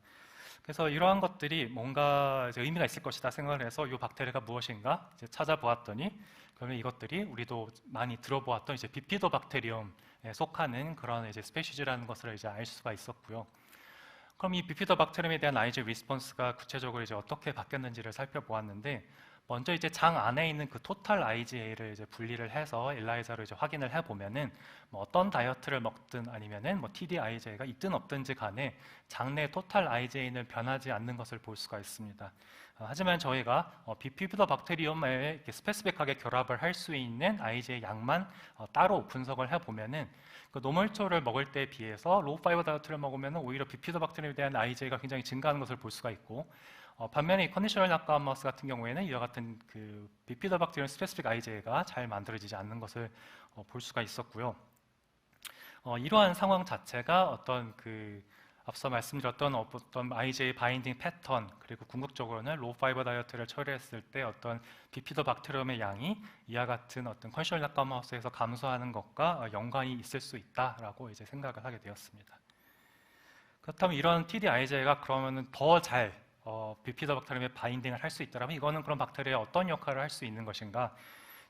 그래서 이러한 것들이 뭔가 이제 의미가 있을 것이다 생각을 해서 이 박테리아가 무엇인가 이제 찾아보았더니, 그러면 이것들이 우리도 많이 들어보았던 이제 비피도박테리움에 속하는 그런 이제 스페시즈라는 것을 이제 알 수가 있었고요. 그럼 이 비피도박테리움에 대한 IgA 리스폰스가 구체적으로 이제 어떻게 바뀌었는지를 살펴보았는데, 먼저 이제 장 안에 있는 그 토탈 IgA를 이제 분리를 해서 엘라이자로 이제 확인을 해보면은 뭐 어떤 다이어트를 먹든 아니면은 뭐 TD-IJ가 있든 없든지 간에 장 내 토탈 IgA는 변하지 않는 것을 볼 수가 있습니다. 하지만 저희가 비피도박테리움에 스페시픽하게 결합을 할 수 있는 IgA 양만 따로 분석을 해보면은 그 노멀초를 먹을 때에 비해서 로우 파이버 다이어트를 먹으면 오히려 비피도박테리움에 대한 IgA가 굉장히 증가하는 것을 볼 수가 있고, 반면에 이 컨디셔널 낙과한 마우스 같은 경우에는 이와 같은 그 비피도박테리움 스페시픽 IgA가 잘 만들어지지 않는 것을 볼 수가 있었고요. 이러한 상황 자체가 어떤 그 앞서 말씀드렸던 어떤 IgA 바인딩 패턴, 그리고 궁극적으로는 로우 파이버 다이어트를 처리했을 때 어떤 비피도박테리움의 양이 이와 같은 어떤 컨디셔널 낙과한 마우스에서 감소하는 것과 연관이 있을 수 있다라고 이제 생각을 하게 되었습니다. 그렇다면 이런 TD-IJ가 그러면은 더 잘 비피도박테리움에 바인딩을 할 수 있다면 이거는 그런 박테리아에 어떤 역할을 할 수 있는 것인가?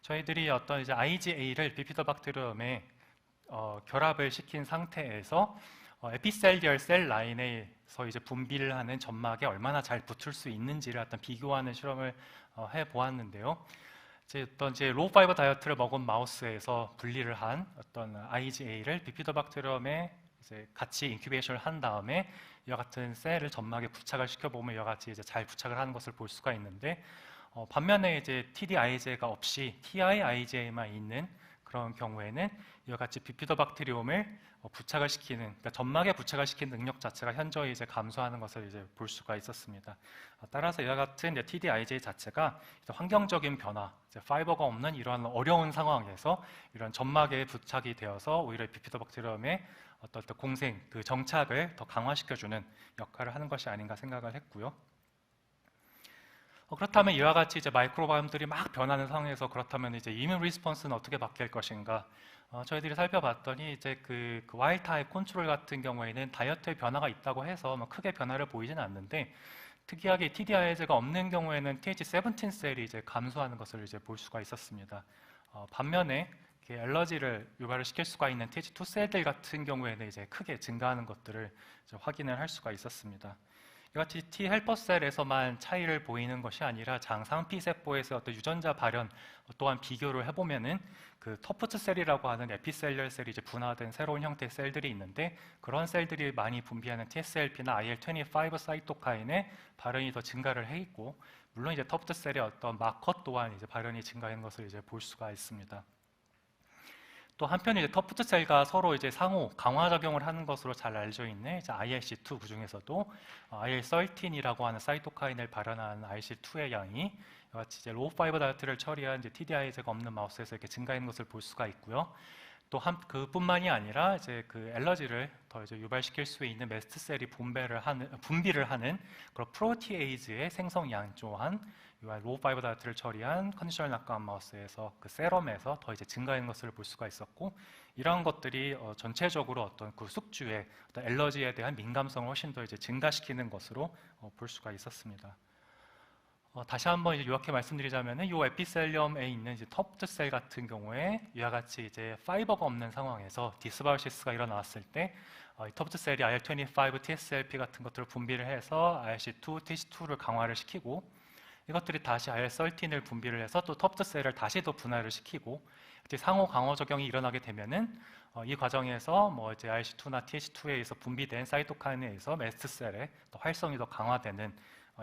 저희들이 어떤 이제 IgA를 비피도박테리움에 결합을 시킨 상태에서 에피셀리얼 셀 라인에서 이제 분비를 하는 점막에 얼마나 잘 붙을 수 있는지를 어떤 비교하는 실험을 해 보았는데요. 이제 로우 파이버 다이어트를 먹은 마우스에서 분리를 한 어떤 IgA를 비피도박테리움에 이제 같이 인큐베이션을 한 다음에 이와 같은 셀을 점막에 부착을 시켜보면 이와 같이 이제 잘 부착을 하는 것을 볼 수가 있는데, 반면에 이제 TD-IJ가 없이 TI-IJ만 있는 그런 경우에는 이와 같이 비피도박테리움을 부착을 시키는, 그러니까 점막에 부착을 시키는 능력 자체가 현저히 이제 감소하는 것을 이제 볼 수가 있었습니다. 따라서 이와 같은 TD-IJ 자체가 환경적인 변화, 이제 파이버가 없는 이러한 어려운 상황에서 이런 점막에 부착이 되어서 오히려 비피도박테리움의 어떤 공생, 그 정착을 더 강화시켜주는 역할을 하는 것이 아닌가 생각을 했고요. 그렇다면 이와 같이 이제 마이크로바이옴들이 막 변하는 상황에서 그렇다면 이제 이뮤 리스폰스는 어떻게 바뀔 것인가? 저희들이 살펴봤더니 이제 그 와일드 타입 컨트롤 같은 경우에는 다이어트에 변화가 있다고 해서 뭐 크게 변화를 보이지는 않는데, 특이하게 TD-IJ가 없는 경우에는 TH17 셀이 이제 감소하는 것을 이제 볼 수가 있었습니다. 반면에 알러지를 유발을 시킬 수가 있는 TH2 셀들 같은 경우에는 이제 크게 증가하는 것들을 이제 확인을 할 수가 있었습니다. 이같이 T 헬퍼 셀에서만 차이를 보이는 것이 아니라 장 상피 세포에서 어떤 유전자 발현 또한 비교를 해보면은 그 터프트 셀이라고 하는 에피셀리얼 셀이 이제 분화된 새로운 형태의 셀들이 있는데, 그런 셀들이 많이 분비하는 TSLP나 IL-25 사이토카인의 발현이 더 증가를 해 있고, 물론 이제 터프트 셀의 어떤 마커 또한 이제 발현이 증가한 것을 이제 볼 수가 있습니다. 또 한편 이제 터프트 셀과 서로 이제 상호 강화 작용을 하는 것으로 잘 알려져 있는 이제 ILC2 그 중에서도 IL-13이라고 하는 사이토카인을 발현한 ILC2의 양이 같이 이제 로우 파이버 다이어트를 처리한 이제 TD-IJ가 없는 마우스에서 이렇게 증가하는 것을 볼 수가 있고요. 또 그뿐만이 아니라 이제 그 알러지를 더 이제 유발시킬 수 있는 매스트셀이 분비를 하는 그런 프로티에이즈의 생성량 또한 로우 파이버 다이어트를 처리한 컨디셔널 낙과한 마우스에서 그 세럼에서 더 이제 증가하는 것을 볼 수가 있었고, 이러한 것들이 전체적으로 어떤 그 숙주의 어떤 알러지에 대한 민감성을 훨씬 더 이제 증가시키는 것으로 볼 수가 있었습니다. 다시 한번 이제 요약해 말씀드리자면은 이 에피셀리엄에 있는 이제 터프트 셀 같은 경우에 이와 같이 이제 파이버가 없는 상황에서 디스바이오시스가 일어났을 때 이 터프트 셀이 IL-25, TSLP 같은 것들을 분비를 해서 ILC2, TH2를 강화를 시키고, 이것들이 다시 IL-13을 분비를 해서 또 터프트 셀을 다시 더 분할을 시키고, 이제 상호 강화 적용이 일어나게 되면은 이 과정에서 뭐 이제 ILC2나 TH2에 의해서 분비된 사이토카인에 의해서 매스트 셀의 또 활성이 더 강화되는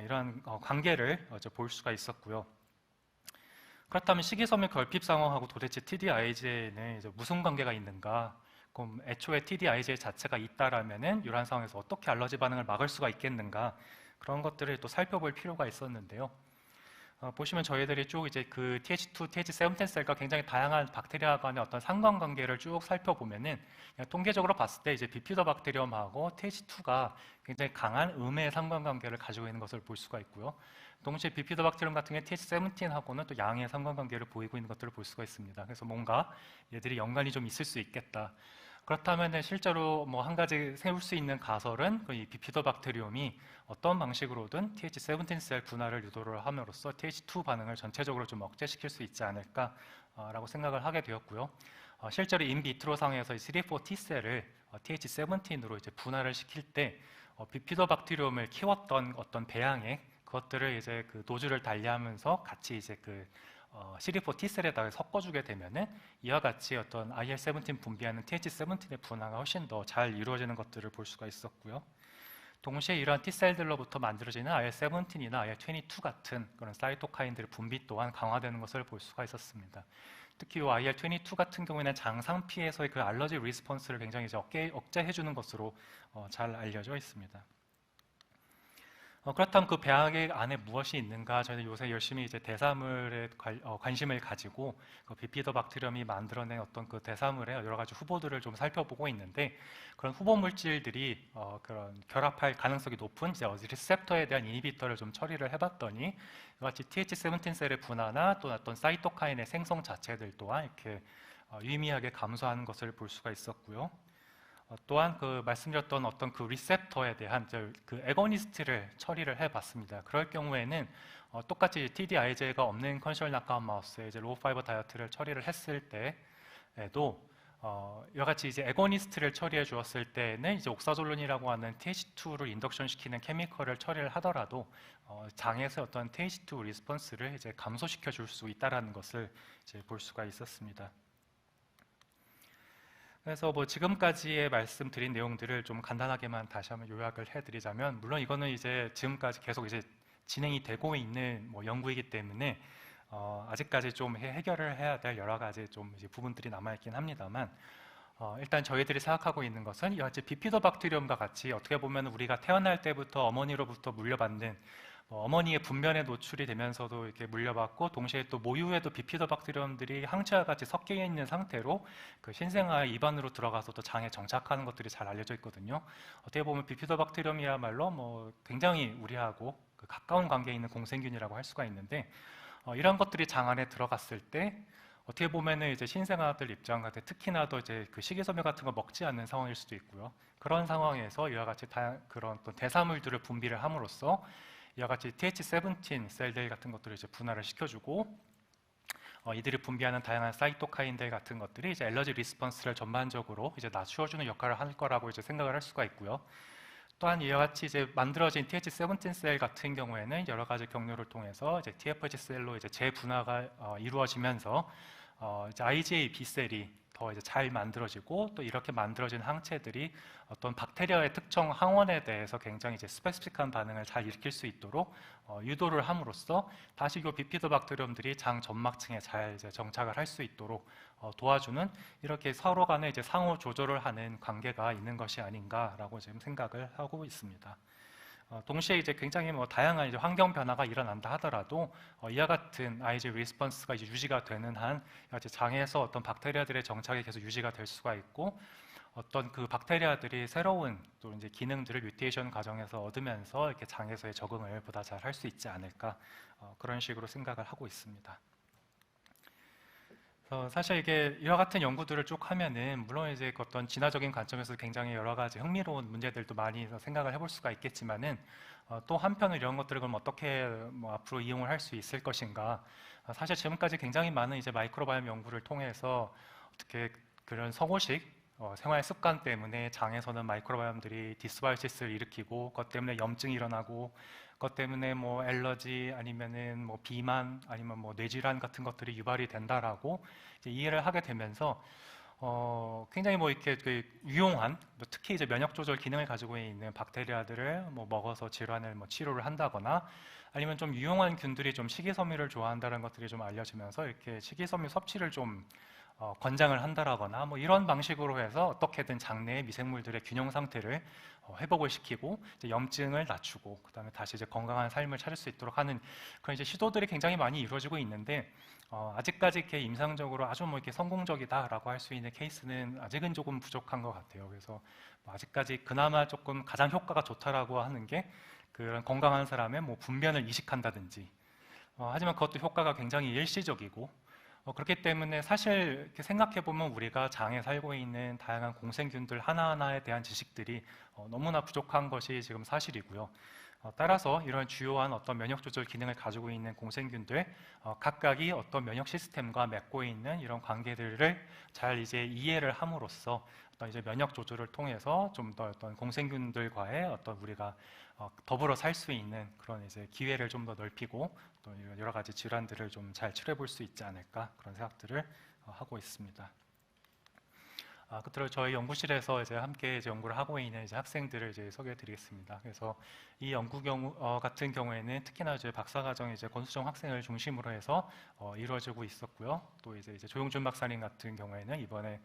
이러한 관계를 볼 수가 있었고요. 그렇다면 식이섬유 결핍 상황하고 도대체 TDIJ에는 이제 무슨 관계가 있는가? 그럼 애초에 TDIJ 자체가 있다라면은 이러한 상황에서 어떻게 알러지 반응을 막을 수가 있겠는가? 그런 것들을 또 살펴볼 필요가 있었는데요. 보시면 저희들이 쭉 이제 그 TH2, TH17 셀과 굉장히 다양한 박테리아 간의 어떤 상관관계를 쭉 살펴보면은 그냥 통계적으로 봤을 때 이제 비피더박테리엄하고 TH2가 굉장히 강한 음의 상관관계를 가지고 있는 것을 볼 수가 있고요. 동시에 비피더박테리엄 같은 경우에 TH17하고는 또 양의 상관관계를 보이고 있는 것들을 볼 수가 있습니다. 그래서 뭔가 얘들이 연관이 좀 있을 수 있겠다. 그렇다면 실제로 뭐 한 가지 세울 수 있는 가설은 이 비피더박테리움이 어떤 방식으로든 TH17 셀 분할을 유도를 함으로써 TH2 반응을 전체적으로 좀 억제시킬 수 있지 않을까라고 생각을 하게 되었고요. 실제로 인비트로 상에서 CD4 T셀을 TH17으로 이제 분할을 시킬 때 비피더박테리움을 키웠던 어떤 배양액 그것들을 이제 그 도주를 달리하면서 같이 이제 그 CD4 T셀에다가 섞어주게 되면은 이와 같이 어떤 IL-17 분비하는 TH17의 분화가 훨씬 더 잘 이루어지는 것들을 볼 수가 있었고요. 동시에 이러한 T셀들로부터 만들어지는 IL-17이나 IL-22 같은 그런 사이토카인들의 분비 또한 강화되는 것을 볼 수가 있었습니다. 특히 이 IL-22 같은 경우에는 장상피에서의 그 알러지 리스폰스를 굉장히 이제 억제해주는 것으로 잘 알려져 있습니다. 그렇다면 그 배양액 안에 무엇이 있는가? 저희는 요새 열심히 이제 대사물에 관심을 가지고 그 비피더박테리움이 만들어낸 어떤 그 대사물의 여러 가지 후보들을 좀 살펴보고 있는데, 그런 후보 물질들이 그런 결합할 가능성이 높은 이제 리셉터에 대한 이니비터를 좀 처리를 해봤더니 이같이 TH17 셀의 분화나 또 어떤 사이토카인의 생성 자체들 또한 이렇게 유의미하게 감소하는 것을 볼 수가 있었고요. 또한 그 말씀드렸던 어떤 그 리셉터에 대한 그 애거니스트를 처리를 해봤습니다. 그럴 경우에는 똑같이 TDIJ가 없는 컨디셔널 낙과한 마우스에 이제 로우 파이버 다이어트를 처리를 했을 때에도 이와 같이 이제 애거니스트를 처리해 주었을 때는 이제 옥사졸론이라고 하는 TH2를 인덕션 시키는 케미컬을 처리를 하더라도 장에서 어떤 TH2 리스폰스를 이제 감소시켜 줄 수 있다라는 것을 이제 볼 수가 있었습니다. 그래서 뭐 지금까지의 말씀드린 내용들을 좀 간단하게만 다시 한번 요약을 해드리자면, 물론 이거는 이제 지금까지 계속 이제 진행이 되고 있는 뭐 연구이기 때문에 아직까지 좀 해결을 해야 될 여러 가지 좀 이제 부분들이 남아있긴 합니다만, 일단 저희들이 생각하고 있는 것은 이와 같이 비피더박테리움과 같이 어떻게 보면 우리가 태어날 때부터 어머니로부터 물려받는 어머니의 분변에 노출이 되면서도 이렇게 물려받고, 동시에 또 모유에도 비피더박테리움들이 항체와 같이 섞여 있는 상태로 그 신생아의 입안으로 들어가서 또 장에 정착하는 것들이 잘 알려져 있거든요. 어떻게 보면 비피더박테리움이야말로 뭐 굉장히 우리하고 그 가까운 관계에 있는 공생균이라고 할 수가 있는데, 이런 것들이 장 안에 들어갔을 때 어떻게 보면은 이제 신생아들 입장 같은, 특히나 더 이제 그 식이섬유 같은 거 먹지 않는 상황일 수도 있고요. 그런 상황에서 이와 같이 그런 또 대사물들을 분비를 함으로써 이와 같이 TH17 셀들 같은 것들을 이제 분할을 시켜주고, 이들이 분비하는 다양한 사이토카인들 같은 것들이 이제 알러지 리스폰스를 전반적으로 이제 낮추어주는 역할을 할 거라고 이제 생각을 할 수가 있고요. 또한 이와 같이 이제 만들어진 TH17 셀 같은 경우에는 여러 가지 경로를 통해서 이제 TFH 셀로 이제 재분화가 이루어지면서 이제 IgA B 셀이 더 이제 잘 만들어지고, 또 이렇게 만들어진 항체들이 어떤 박테리아의 특정 항원에 대해서 굉장히 이제 스페시픽한 반응을 잘 일으킬 수 있도록 유도를 함으로써 다시 이 비피더박테리움들이 장 점막층에 잘 이제 정착을 할 수 있도록 도와주는, 이렇게 서로 간에 이제 상호 조절을 하는 관계가 있는 것이 아닌가라고 지금 생각을 하고 있습니다. 동시에 이제 굉장히 뭐 다양한 이제 환경 변화가 일어난다 하더라도 이와 같은 IgE 리스폰스가 이제 유지가 되는 한 이제 장에서 어떤 박테리아들의 정착이 계속 유지가 될 수가 있고 어떤 그 박테리아들이 새로운 또 이제 기능들을 뮤테이션 과정에서 얻으면서 이렇게 장에서의 적응을 보다 잘 할 수 있지 않을까 그런 식으로 생각을 하고 있습니다. 사실 이게 이와 같은 연구들을 쭉 하면은 물론 이제 그 어떤 진화적인 관점에서 굉장히 여러 가지 흥미로운 문제들도 많이 생각을 해볼 수가 있겠지만은 또 한편으로 이런 것들을 그럼 어떻게 뭐 앞으로 이용을 할 수 있을 것인가? 사실 지금까지 굉장히 많은 이제 마이크로바이옴 연구를 통해서 어떻게 그런 성호식 생활 습관 때문에 장에서는 마이크로바이옴들이 디스바이오시스를 일으키고 그것 때문에 염증이 일어나고 그것 때문에 뭐 엘러지 아니면은 뭐 비만 아니면 뭐 뇌질환 같은 것들이 유발이 된다라고 이제 이해를 하게 되면서 굉장히 뭐 이렇게 그 유용한 뭐 특히 이제 면역 조절 기능을 가지고 있는 박테리아들을 뭐 먹어서 질환을 뭐 치료를 한다거나 아니면 좀 유용한 균들이 좀 식이섬유를 좋아한다는 것들이 좀 알려지면서 이렇게 식이섬유 섭취를 좀 권장을 한다라거나 뭐 이런 방식으로 해서 어떻게든 장내의 미생물들의 균형 상태를 회복을 시키고 이제 염증을 낮추고 그다음에 다시 이제 건강한 삶을 찾을 수 있도록 하는 그런 이제 시도들이 굉장히 많이 이루어지고 있는데 아직까지 이렇게 임상적으로 아주 뭐 이렇게 성공적이다라고 할 수 있는 케이스는 아직은 조금 부족한 것 같아요. 그래서 뭐 아직까지 그나마 조금 가장 효과가 좋다라고 하는 게 그런 건강한 사람의 뭐 분변을 이식한다든지 하지만 그것도 효과가 굉장히 일시적이고 그렇기 때문에 사실 이렇게 생각해 보면 우리가 장에 살고 있는 다양한 공생균들 하나하나에 대한 지식들이 너무나 부족한 것이 지금 사실이고요. 따라서 이런 주요한 어떤 면역 조절 기능을 가지고 있는 공생균들 각각이 어떤 면역 시스템과 맺고 있는 이런 관계들을 잘 이제 이해를 함으로써 어떤 이제 면역 조절을 통해서 좀 더 어떤 공생균들과의 어떤 우리가 더불어 살 수 있는 그런 이제 기회를 좀 더 넓히고 또 여러 가지 질환들을 좀 잘 치료해 볼 수 있지 않을까 그런 생각들을 하고 있습니다. 끝으로 저희 연구실에서 이제 함께 이제 연구를 하고 있는 이제 학생들을 이제 소개해드리겠습니다. 그래서 이 연구 같은 경우에는 특히나 이제 박사과정 이제 권수정 학생을 중심으로 해서 이루어지고 있었고요. 또 이제 조용준 박사님 같은 경우에는 이번에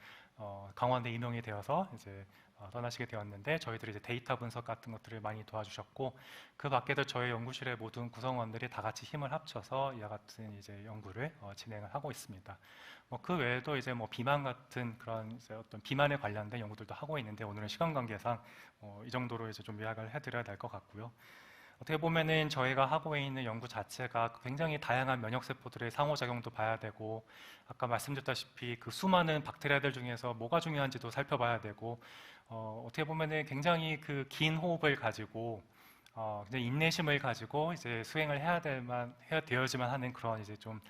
강원대 임용이 되어서 이제 떠나시게 되었는데 저희들이 이제 데이터 분석 같은 것들을 많이 도와주셨고 그 밖에도 저희 연구실의 모든 구성원들이 다 같이 힘을 합쳐서 이와 같은 이제 연구를 진행을 하고 있습니다. 그 외에도 이제 뭐 비만 같은 그런 이제 어떤 비만에 관련된 연구들도 하고 있는데 오늘은 시간 관계상 이 정도로 이제 좀 요약을 해드려야 될 것 같고요. 어떻게 보면은 저희가 하고 있는 연구 자체가 굉장히 다양한 면역 세포들의 상호작용도 봐야 되고 아까 말씀드렸다시피 그 수많은 박테리아들 중에서 뭐가 중요한지도 살펴봐야 되고 어떻게 보면은 굉장히 그 긴 호흡을 가지고 굉장히 인내심을 가지고 이제 수행을 해야 되어야지만 하는 그런 이제 좀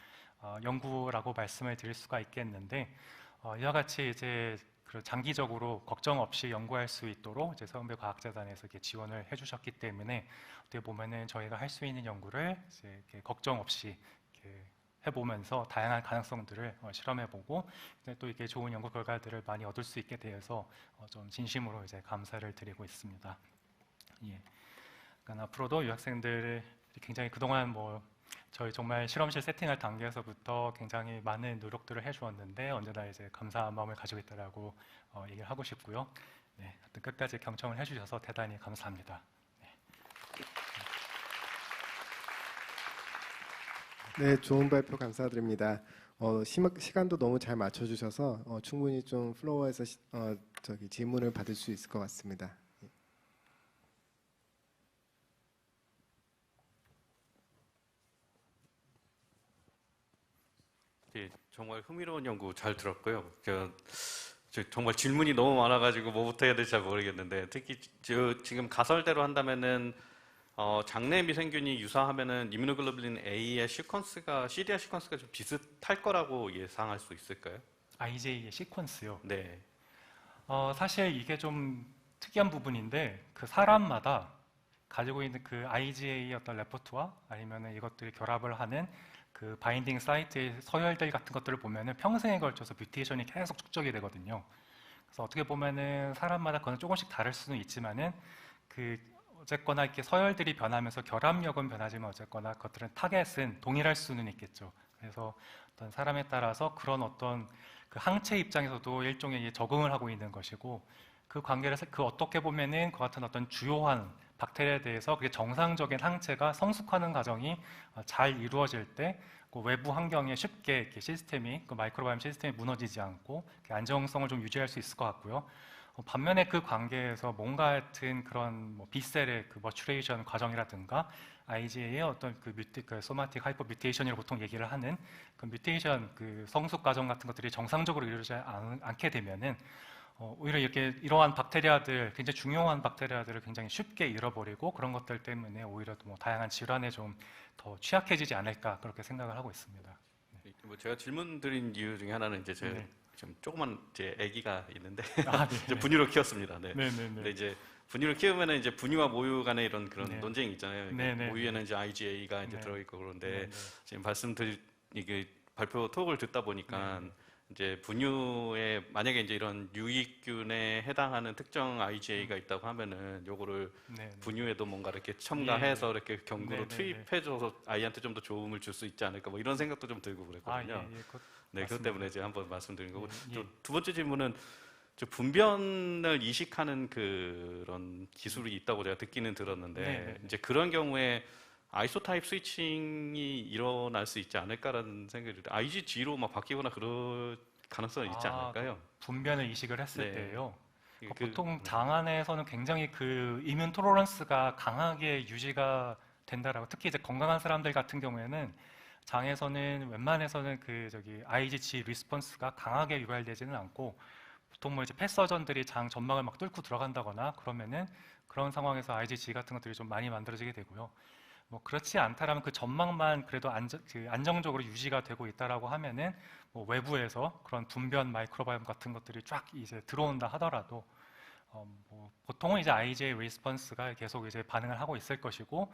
연구라고 말씀을 드릴 수가 있겠는데 이와 같이 이제 장기적으로 걱정 없이 연구할 수 있도록 이제 서울대 과학재단에서 이렇게 지원을 해주셨기 때문에 어떻게 보면은 저희가 할 수 있는 연구를 이제 이렇게 걱정 없이 이렇게 해보면서 다양한 가능성들을 실험해보고 또 이렇게 좋은 연구 결과들을 많이 얻을 수 있게 되어서 좀 진심으로 이제 감사를 드리고 있습니다. 예. 그러니까 앞으로도 유학생들을 굉장히 그동안 뭐 저희 정말 실험실 세팅할 단계에서부터 굉장히 많은 노력들을 해주었는데 언제나 이제 감사한 마음을 가지고 있다라고 얘기를 하고 싶고요. 네, 하여튼 끝까지 경청을 해주셔서 대단히 감사합니다. 네, 좋은 발표 감사드립니다. 시간도 너무 잘 맞춰주셔서 충분히 좀 플로어에서 질문을 받을 수 있을 것 같습니다. 예, 정말 흥미로운 연구 잘 들었고요. 정말 질문이 너무 많아가지고 뭐부터 해야 될지 잘 모르겠는데 특히 지금 가설대로 한다면은 장내 미생균이 유사하면은 이뮤노글로불린 A의 시퀀스가 CDR 시퀀스가 좀 비슷할 거라고 예상할 수 있을까요? IgE의 시퀀스요. 네. 사실 이게 좀 특이한 부분인데 그 사람마다 가지고 있는 그 IgA 어떤 레포트와 아니면은 이것들이 결합을 하는 그 바인딩 사이트의 서열들 같은 것들을 보면은 평생에 걸쳐서 뮤테이션이 계속 축적이 되거든요. 그래서 어떻게 보면은 사람마다 그건 조금씩 다를 수는 있지만은 그 어쨌거나 이렇게 서열들이 변하면서 결합력은 변하지만 어쨌거나 그것들은 타겟은 동일할 수는 있겠죠. 그래서 어떤 사람에 따라서 그런 어떤 그 항체 입장에서도 일종의 적응을 하고 있는 것이고 그 관계를 그 어떻게 보면은 그 같은 어떤 주요한 박테리아에 대해서 그게 정상적인 항체가 성숙하는 과정이 잘 이루어질 때 그 외부 환경에 쉽게 이렇게 시스템이 그 마이크로바이옴 시스템이 무너지지 않고 안정성을 좀 유지할 수 있을 것 같고요. 반면에 그 관계에서 뭔가 하여튼 그런 뭐 B셀의 그 머추레이션 과정이라든가 IgA의 어떤 그 소마틱 하이퍼 뮤테이션이라고 보통 얘기를 하는 그 뮤테이션 그 성숙 과정 같은 것들이 정상적으로 이루어지지 않게 되면은 오히려 이렇게 이러한 박테리아들, 굉장히 중요한 박테리아들을 굉장히 쉽게 잃어버리고 그런 것들 때문에 오히려 또 뭐 다양한 질환에 좀 더 취약해지지 않을까 그렇게 생각을 하고 있습니다. 뭐 제가 질문 드린 이유 중에 하나는 이제 제 네. 좀 조그만 제 아기가 있는데 아, 네. 이제 분유로 키웠습니다. 네. 네네네. 근데 이제 분유를 키우면은 이제 분유와 모유 간의 이런 그런 네. 논쟁이 있잖아요. 네네. 모유에는 이제 IgA가 이제 네. 들어있고 그런데 네네. 지금 이게 발표 톡을 듣다 보니까 이제 분유에 만약에 이제 이런 유익균에 해당하는 특정 IgA가 있다고 하면은 요거를 네네. 분유에도 뭔가 이렇게 첨가해서 이렇게 경구로 네네네. 투입해줘서 아이한테 좀 더 좋음을 줄 수 있지 않을까 뭐 이런 생각도 좀 들고 그랬거든요. 아, 예, 예. 네, 그것 맞습니다. 때문에 제가 한번 말씀드린 거고 예, 예. 두 번째 질문은 저 분변을 이식하는 그런 기술이 있다고 제가 듣기는 들었는데 네네네. 이제 그런 경우에 아이소타입 스위칭이 일어날 수 있지 않을까라는 생각이 들어요. IgG로 막 바뀌거나 그럴 가능성이 있지 않을까요? 분변을 이식을 했을 네. 때요. 그- 보통 장 안에서는 굉장히 그 이뮨 토러런스가 강하게 유지가 된다라고, 특히 이제 건강한 사람들 같은 경우에는 장에서는 웬만해서는 그 저기 IgG 리스폰스가 강하게 유발되지는 않고, 보통 뭐 이제 폐서전들이 장 점막을 막 뚫고 들어간다거나 그러면은 그런 상황에서 IgG 같은 것들이 좀 많이 만들어지게 되고요. 뭐 그렇지 않다라면 그 점막만 그래도 안정적으로 유지가 되고 있다라고 하면은 뭐 외부에서 그런 분변 마이크로바이옴 같은 것들이 쫙 이제 들어온다 하더라도 뭐 보통은 이제 IgA 리스폰스가 계속 이제 반응을 하고 있을 것이고,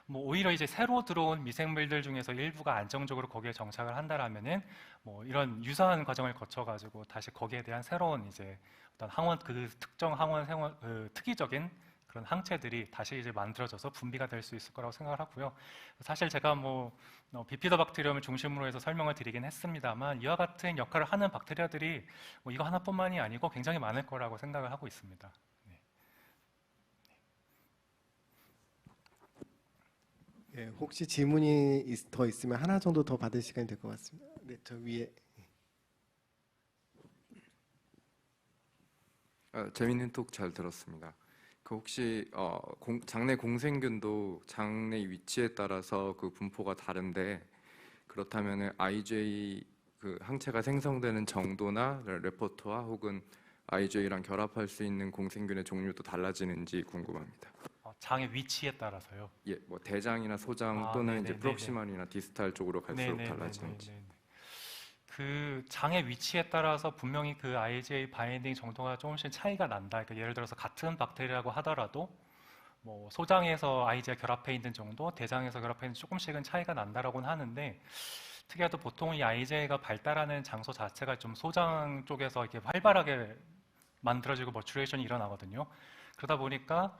뭐 오히려 이제 새로 들어온 미생물들 중에서 일부가 안정적으로 거기에 정착을 한다라면은 뭐 이런 유사한 과정을 거쳐 가지고 다시 거기에 대한 새로운 이제 어떤 항원, 그 특정 항원 생원 특이적인 그런 항체들이 다시 이제 만들어져서 분비가 될 수 있을 거라고 생각을 하고요. 사실 제가 뭐 비피더박테리움을 중심으로 해서 설명을 드리긴 했습니다만, 이와 같은 역할을 하는 박테리아들이 뭐 이거 하나뿐만이 아니고 굉장히 많을 거라고 생각을 하고 있습니다. 네. 예, 혹시 질문이 더 있으면 하나 정도 더 받을 시간이 될 것 같습니다. 네, 저 위에. 재밌는 톡 잘 들었습니다. 그 혹시 장내 공생균도 장내 위치에 따라서 그 분포가 다른데, 그렇다면 IgA 그 항체가 생성되는 정도나 레퍼토와 혹은 IgA랑 결합할 수 있는 공생균의 종류도 달라지는지 궁금합니다. 장의 위치에 따라서요. 예, 뭐 대장이나 소장 또는 네네네네. 이제 프록시멀이나 디스탈 쪽으로 갈수록 네네네네네. 달라지는지. 그 장의 위치에 따라서 분명히 그 IgA 바인딩 정도가 조금씩 차이가 난다. 그러니까 예를 들어서 같은 박테리아라고 하더라도 뭐 소장에서 IgA 결합해 있는 정도, 대장에서 결합해 있는 조금씩은 차이가 난다라고는 하는데, 특이하도 보통 이 IgA가 발달하는 장소 자체가 좀 소장 쪽에서 이렇게 활발하게 만들어지고 머추레이션이 일어나거든요. 그러다 보니까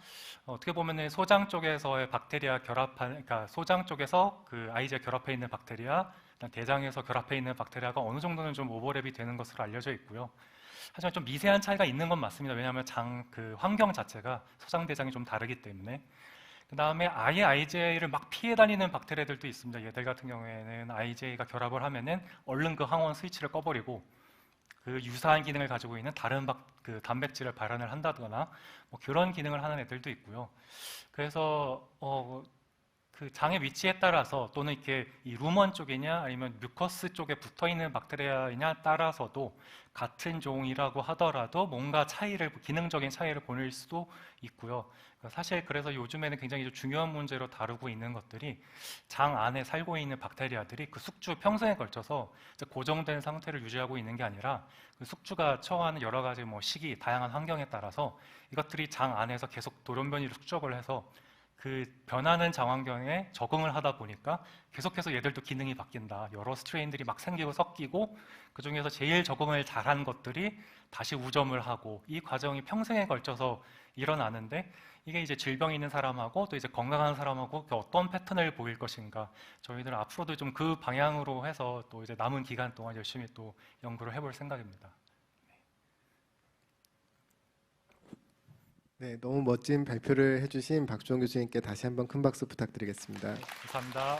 어떻게 보면은 소장 쪽에서의 박테리아 결합한, 그러니까 소장 쪽에서 그 IgA 결합해 있는 박테리아, 대장에서 결합해 있는 박테리아가 어느 정도는 좀 오버랩이 되는 것으로 알려져 있고요. 하지만 좀 미세한 차이가 있는 건 맞습니다. 왜냐하면 장 그 환경 자체가 소장 대장이 좀 다르기 때문에. 그 다음에 아예 IgA를 막 피해 다니는 박테리아들도 있습니다. 얘들 같은 경우에는 IgA가 결합을 하면은 얼른 그 항원 스위치를 꺼버리고 그 유사한 기능을 가지고 있는 다른 그 단백질을 발현을 한다거나 뭐 그런 기능을 하는 애들도 있고요. 그래서 그 장의 위치에 따라서 또는 이렇게 이 루먼 쪽이냐 아니면 뮤커스 쪽에 붙어 있는 박테리아이냐 따라서도 같은 종이라고 하더라도 뭔가 차이를, 기능적인 차이를 보일 수도 있고요. 사실 그래서 요즘에는 굉장히 좀 중요한 문제로 다루고 있는 것들이 장 안에 살고 있는 박테리아들이 그 숙주 평생에 걸쳐서 고정된 상태를 유지하고 있는 게 아니라 그 숙주가 처하는 여러 가지 뭐 시기, 다양한 환경에 따라서 이것들이 장 안에서 계속 돌연변이를 축적을 해서 그 변하는 장환경에 적응을 하다 보니까 계속해서 얘들도 기능이 바뀐다. 여러 스트레인들이 막 생기고 섞이고 그 중에서 제일 적응을 잘한 것들이 다시 우점을 하고, 이 과정이 평생에 걸쳐서 일어나는데, 이게 이제 질병이 있는 사람하고 또 이제 건강한 사람하고 어떤 패턴을 보일 것인가, 저희들은 앞으로도 좀 그 방향으로 해서 또 이제 남은 기간 동안 열심히 또 연구를 해볼 생각입니다. 네, 너무 멋진 발표를 해주신 박주원 교수님께 다시 한번 큰 박수 부탁드리겠습니다. 감사합니다.